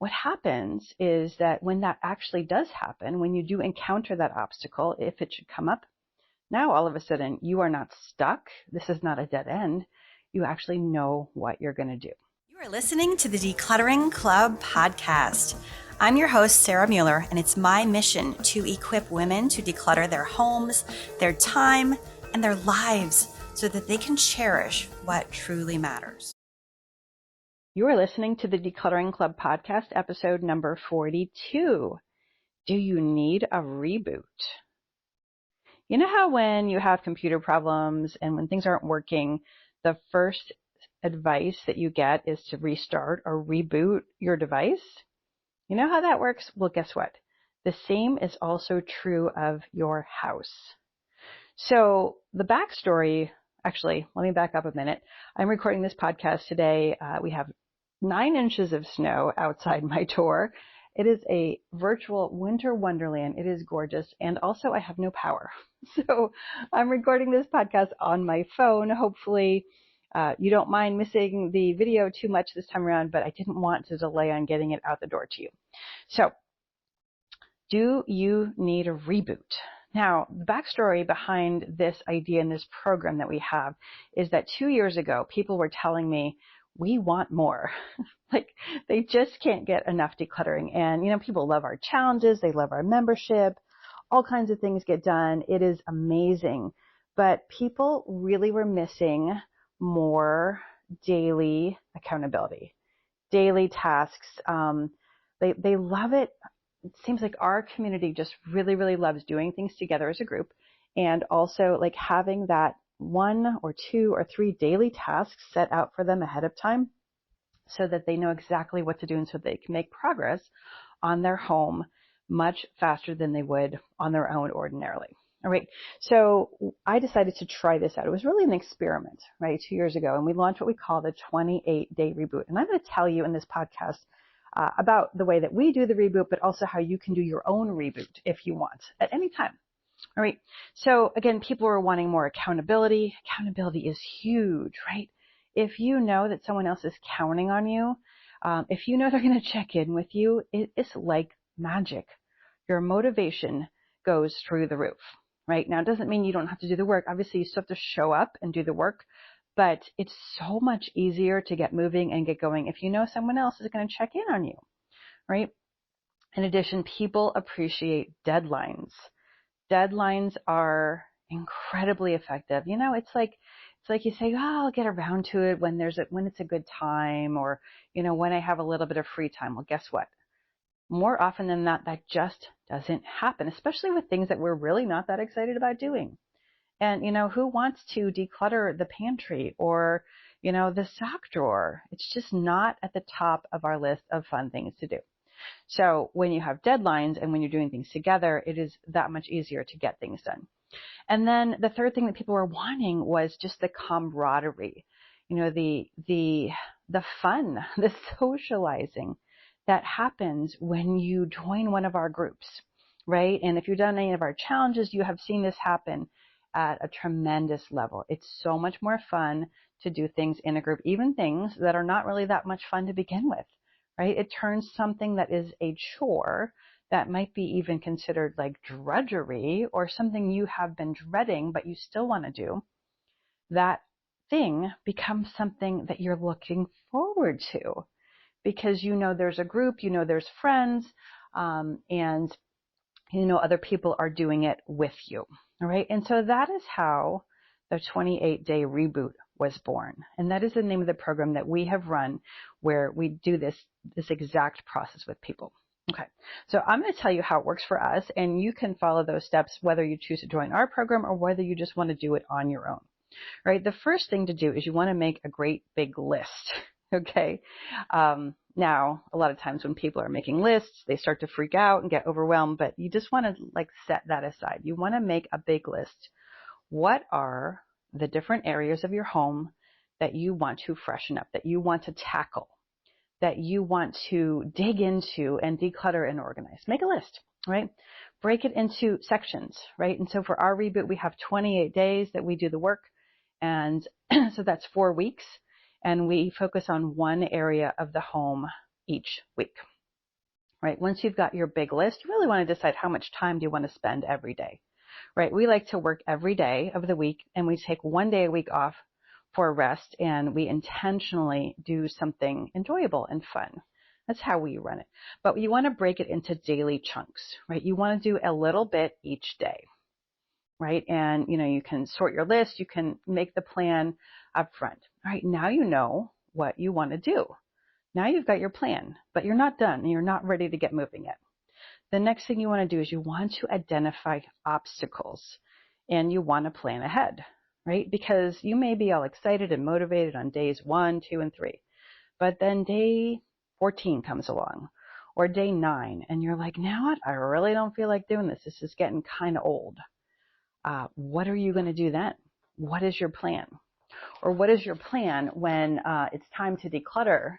what happens is that when that actually does happen, when you do encounter that obstacle, if it should come up, now all of a sudden you are not stuck. This is not a dead end. You actually know what you're going to do. You are listening to the Decluttering Club Podcast. I'm your host, Sarah Mueller, and it's my mission to equip women to declutter their homes, their time, and their lives so that they can cherish what truly matters. You are listening to the Decluttering Club Podcast, episode number 42. Do you need a reboot? You know how when you have computer problems and when things aren't working, the first advice that you get is to restart or reboot your device? You know how that works? Well, guess what? The same is also true of your house. So the backstory, actually, let me back up a minute. I'm recording this podcast today. We have 9 inches of snow outside my door. It is a virtual winter wonderland. It is gorgeous. And also I have no power. So I'm recording this podcast on my phone. Hopefully you don't mind missing the video too much this time around, but I didn't want to delay on getting it out the door to you. So do you need a reboot? Now, the backstory behind this idea and this program that we have is that 2 years ago, people were telling me, we want more. Like they just can't get enough decluttering. And, people love our challenges. They love our membership. All kinds of things get done. It is amazing. But people really were missing more daily accountability, daily tasks. They love it. It seems like our community just really, really loves doing things together as a group. And also like having that 1 or 2 or 3 daily tasks set out for them ahead of time so that they know exactly what to do and so they can make progress on their home much faster than they would on their own ordinarily. All right. So I decided to try this out. It was really an experiment, right? 2 years ago. And we launched what we call the 28-day reboot. And I'm going to tell you in this podcast about the way that we do the reboot, but also how you can do your own reboot if you want at any time. All right. So again, people are wanting more accountability. Accountability is huge, right? If you know that someone else is counting on you, if you know they're going to check in with you, it's like magic. Your motivation goes through the roof, right? Now, it doesn't mean you don't have to do the work. Obviously, you still have to show up and do the work, but it's so much easier to get moving and get going if you know someone else is going to check in on you, right? In addition, people appreciate deadlines. Deadlines are incredibly effective. It's like you say, oh, I'll get around to it when it's a good time, or, when I have a little bit of free time. Well, guess what? More often than not, that just doesn't happen, especially with things that we're really not that excited about doing. And, who wants to declutter the pantry or, the sock drawer? It's just not at the top of our list of fun things to do. So when you have deadlines and when you're doing things together, it is that much easier to get things done. And then the third thing that people were wanting was just the camaraderie, the fun, the socializing that happens when you join one of our groups, right? And if you've done any of our challenges, you have seen this happen at a tremendous level. It's so much more fun to do things in a group, even things that are not really that much fun to begin with. Right? It turns something that is a chore that might be even considered like drudgery or something you have been dreading, but you still want to do. That thing becomes something that you're looking forward to because there's a group, there's friends, and other people are doing it with you. All right. And so that is how the 28-day reboot was born. And that is the name of the program that we have run where we do this exact process with people. Okay. So I'm going to tell you how it works for us, and you can follow those steps whether you choose to join our program or whether you just want to do it on your own. Right. The first thing to do is you want to make a great big list. Okay. Now, a lot of times when people are making lists, they start to freak out and get overwhelmed, but you just want to set that aside. You want to make a big list. What are the different areas of your home that you want to freshen up, that you want to tackle, that you want to dig into and declutter and organize? Make a list, right? Break it into sections, right? And so for our reboot, we have 28 days that we do the work. And so that's 4 weeks. And we focus on one area of the home each week. right? Once you've got your big list, you really want to decide how much time do you want to spend every day, right? We like to work every day of the week, and we take one day a week off for rest, and we intentionally do something enjoyable and fun. That's how we run it. But you want to break it into daily chunks, right? You want to do a little bit each day, right? And, you can sort your list. You can make the plan up front. All right, now you know what you want to do. Now you've got your plan, but you're not done and you're not ready to get moving yet. The next thing you want to do is you want to identify obstacles and you want to plan ahead, right? Because you may be all excited and motivated on days 1, 2, and 3, but then day 14 comes along or day 9 and you're like, now what? I really don't feel like doing this. This is getting kind of old. What are you going to do then? What is your plan? Or what is your plan when it's time to declutter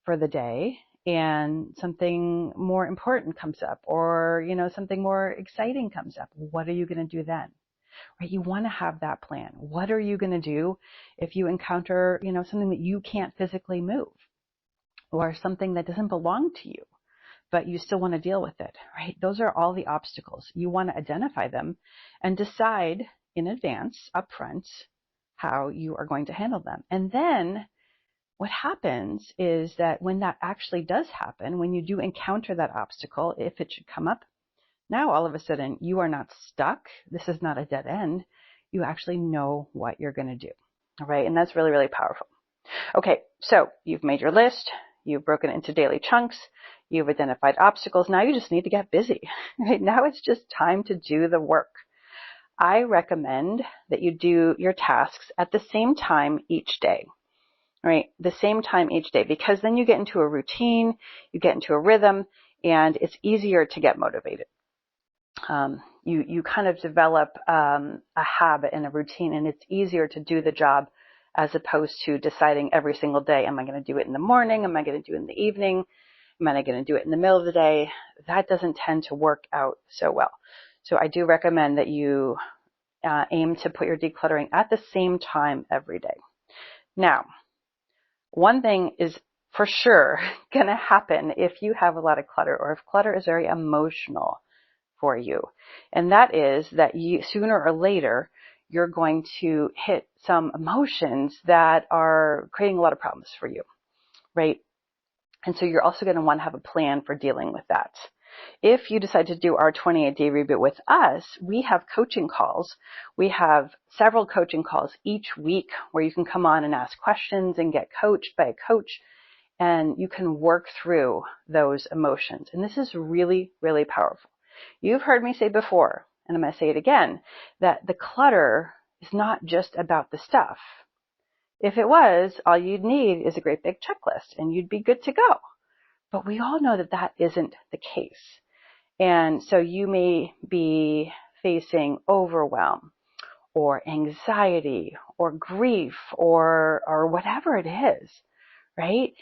for the day and something more important comes up, or something more exciting comes up? What are you going to do then? Right? You want to have that plan. What are you going to do if you encounter something that you can't physically move, or something that doesn't belong to you, but you still want to deal with it, right? Those are all the obstacles. You want to identify them and decide in advance, up front, how you are going to handle them. And then what happens is that when that actually does happen, when you do encounter that obstacle, if it should come up, now all of a sudden you are not stuck. This is not a dead end. You actually know what you're going to do. All right. And that's really, really powerful. Okay. So you've made your list. You've broken it into daily chunks. You've identified obstacles. Now you just need to get busy. Right? Now it's just time to do the work. I recommend that you do your tasks at the same time each day. Right? The same time each day, because then you get into a routine, you get into a rhythm, and it's easier to get motivated. You kind of develop a habit and a routine, and it's easier to do the job as opposed to deciding every single day, am I going to do it in the morning? Am I going to do it in the evening? Am I going to do it in the middle of the day? That doesn't tend to work out so well. So I do recommend that you aim to put your decluttering at the same time every day. Now, one thing is for sure going to happen if you have a lot of clutter, or if clutter is very emotional for you. And that is that you, sooner or later, you're going to hit some emotions that are creating a lot of problems for you, right? And so you're also going to want to have a plan for dealing with that. If you decide to do our 28-day reboot with us, we have coaching calls. We have several coaching calls each week where you can come on and ask questions and get coached by a coach, and you can work through those emotions. And this is really, really powerful. You've heard me say before, and I'm going to say it again, that the clutter is not just about the stuff. If it was, all you'd need is a great big checklist and you'd be good to go. But we all know that that isn't the case. And so you may be facing overwhelm or anxiety or grief or whatever it is, right?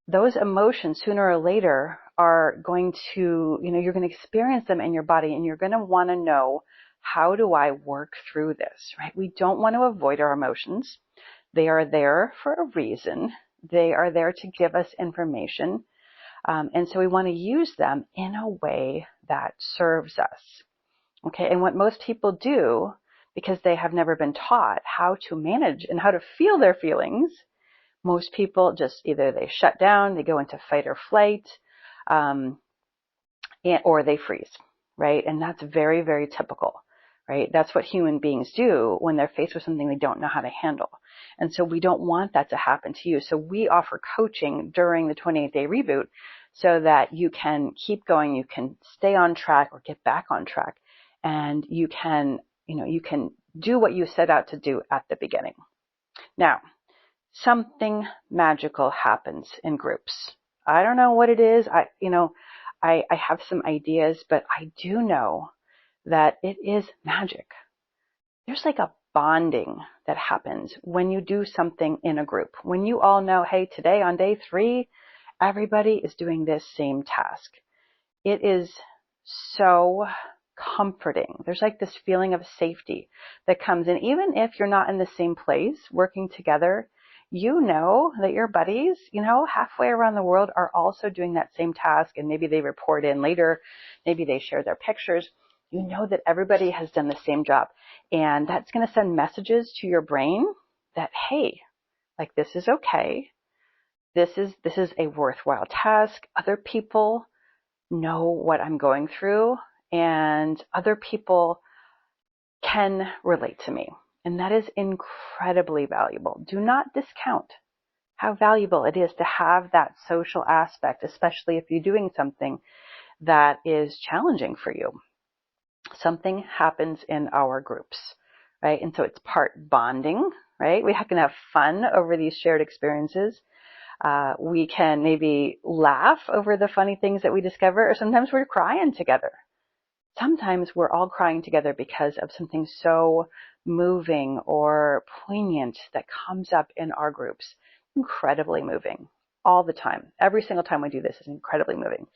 Those emotions sooner or later are going to, you're going to experience them in your body, and you're going to want to know, how do I work through this, right? We don't want to avoid our emotions. They are there for a reason. They are there to give us information. And so we want to use them in a way that serves us. Okay. And what most people do, because they have never been taught how to manage and how to feel their feelings, most people just either they shut down, they go into fight or flight, or they freeze, right? And that's very, very typical, right? That's what human beings do when they're faced with something they don't know how to handle. And so we don't want that to happen to you. So we offer coaching during the 28-day reboot so that you can keep going, you can stay on track or get back on track, and you can do what you set out to do at the beginning. Now, something magical happens in groups. I don't know what it is. I have some ideas, but I do know that it is magic. There's like a bonding that happens when you do something in a group. When you all know, hey, today on day 3, everybody is doing this same task. It is so comforting. There's like this feeling of safety that comes in. Even if you're not in the same place working together, you know that your buddies, halfway around the world are also doing that same task, and maybe they report in later, maybe they share their pictures. You know that everybody has done the same job, and that's going to send messages to your brain that, hey, like, this is okay. This is a worthwhile task. Other people know what I'm going through, and other people can relate to me. And that is incredibly valuable. Do not discount how valuable it is to have that social aspect, especially if you're doing something that is challenging for you. Something happens in our groups, right? And so it's part bonding, right? We can have fun over these shared experiences. We can maybe laugh over the funny things that we discover, or sometimes we're crying together. Sometimes we're all crying together because of something so moving or poignant that comes up in our groups. Incredibly moving all the time. Every single time we do this is incredibly moving.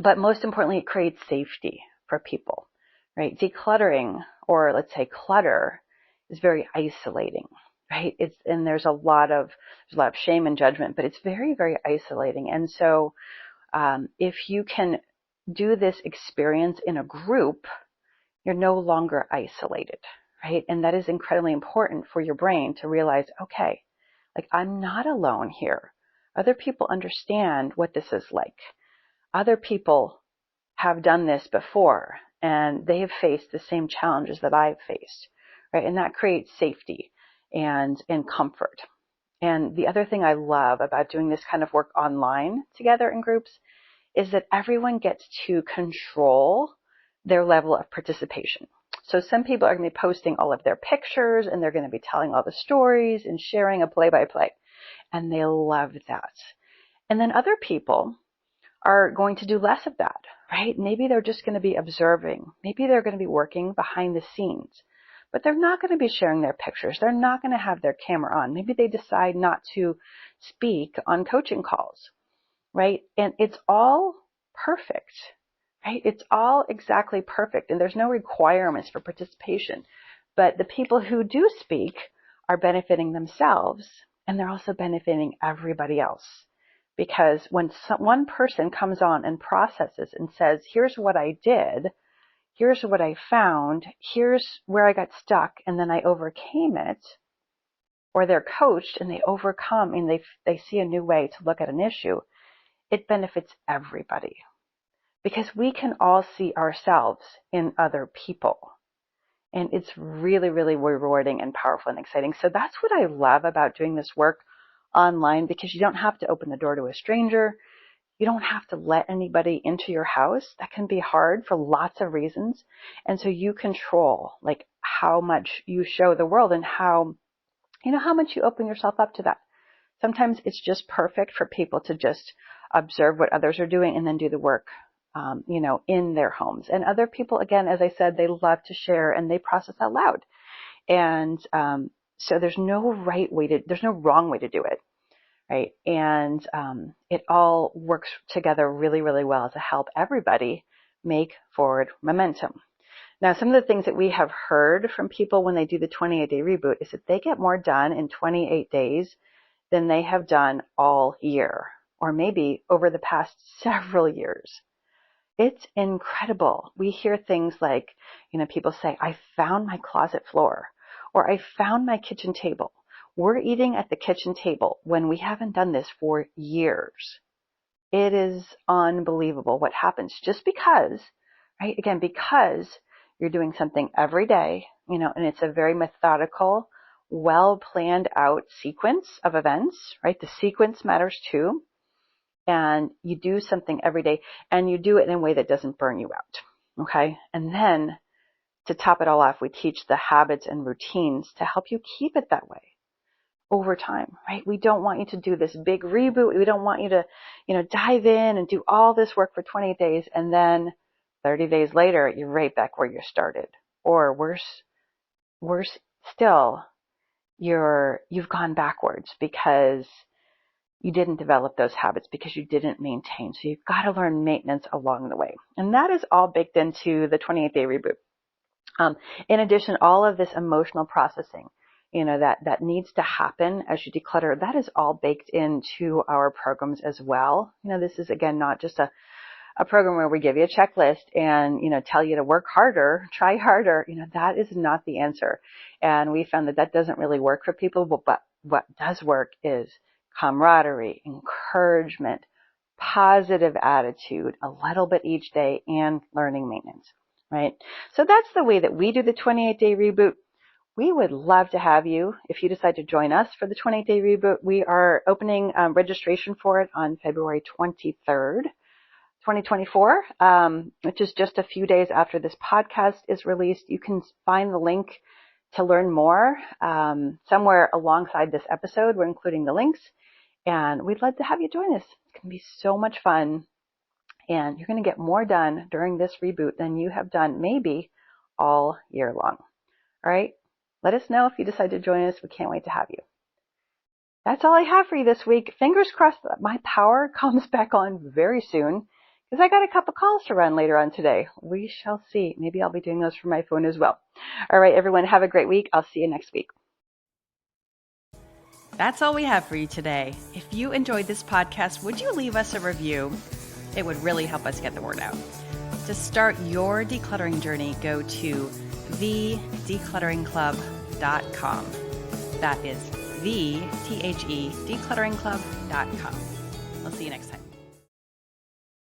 But most importantly, it creates safety for people, right? Decluttering, or let's say clutter, is very isolating, right? And there's a lot of shame and judgment, but it's very, very isolating. And so if you can do this experience in a group, you're no longer isolated, right? And that is incredibly important for your brain to realize, okay, like, I'm not alone here. Other people understand what this is like. Other people have done this before, and they have faced the same challenges that I've faced, right? And that creates safety and comfort. And the other thing I love about doing this kind of work online together in groups is that everyone gets to control their level of participation. So some people are going to be posting all of their pictures, and they're going to be telling all the stories and sharing a play-by-play. And they love that. And then other people are going to do less of that, right? Maybe they're just going to be observing. Maybe they're going to be working behind the scenes, but they're not going to be sharing their pictures. They're not going to have their camera on. Maybe they decide not to speak on coaching calls, right? And it's all perfect, right? It's all exactly perfect. And there's no requirements for participation. But the people who do speak are benefiting themselves, and they're also benefiting everybody else. Because when one person comes on and processes and says, here's what I did, here's what I found, here's where I got stuck, and then I overcame it, or they're coached and they overcome and they see a new way to look at an issue, it benefits everybody. Because we can all see ourselves in other people. And it's really, really rewarding and powerful and exciting. So that's what I love about doing this work online, because you don't have to open the door to a stranger. You don't have to let anybody into your house. That can be hard for lots of reasons. And so you control, like, how much you show the world and how much you open yourself up to that. Sometimes it's just perfect for people to just observe what others are doing and then do the work, in their homes. And other people, again, as I said, they love to share and they process out loud. And so there's no wrong way to do it, right? And it all works together really, really well to help everybody make forward momentum. Now, some of the things that we have heard from people when they do the 28-day reboot is that they get more done in 28 days than they have done all year, or maybe over the past several years. It's incredible. We hear things like, people say, I found my closet floor, or I found my kitchen table. We're eating at the kitchen table when we haven't done this for years. It is unbelievable what happens just because, right? Again, because you're doing something every day, and it's a very methodical, well planned out sequence of events, right? The sequence matters too. And you do something every day, and you do it in a way that doesn't burn you out, okay? And then to top it all off, we teach the habits and routines to help you keep it that way over time, right? We don't want you to do this big reboot. We don't want you to, dive in and do all this work for 20 days, and then 30 days later, you're right back where you started. Or worse still, you've gone backwards because you didn't develop those habits, because you didn't maintain. So you've got to learn maintenance along the way. And that is all baked into the 28-day reboot. In addition, all of this emotional processing, that needs to happen as you declutter, that is all baked into our programs as well. This is, again, not just a program where we give you a checklist and, tell you to work harder, try harder. That is not the answer. And we found that doesn't really work for people. But what does work is camaraderie, encouragement, positive attitude, a little bit each day, and learning maintenance, right? So that's the way that we do the 28-day reboot. We would love to have you if you decide to join us for the 28-day reboot. We are opening registration for it on February 23rd. 2024, which is just a few days after this podcast is released. You can find the link to learn more somewhere alongside this episode. We're including the links, and we'd love to have you join us. It's going to be so much fun, and you're going to get more done during this reboot than you have done maybe all year long. All right? Let us know if you decide to join us. We can't wait to have you. That's all I have for you this week. Fingers crossed that my power comes back on very soon, because I got a couple calls to run later on today. We shall see. Maybe I'll be doing those from my phone as well. All right, everyone, have a great week. I'll see you next week. That's all we have for you today. If you enjoyed this podcast, would you leave us a review? It would really help us get the word out. To start your decluttering journey, go to thedeclutteringclub.com. That is declutteringclub.com. I'll see you next time.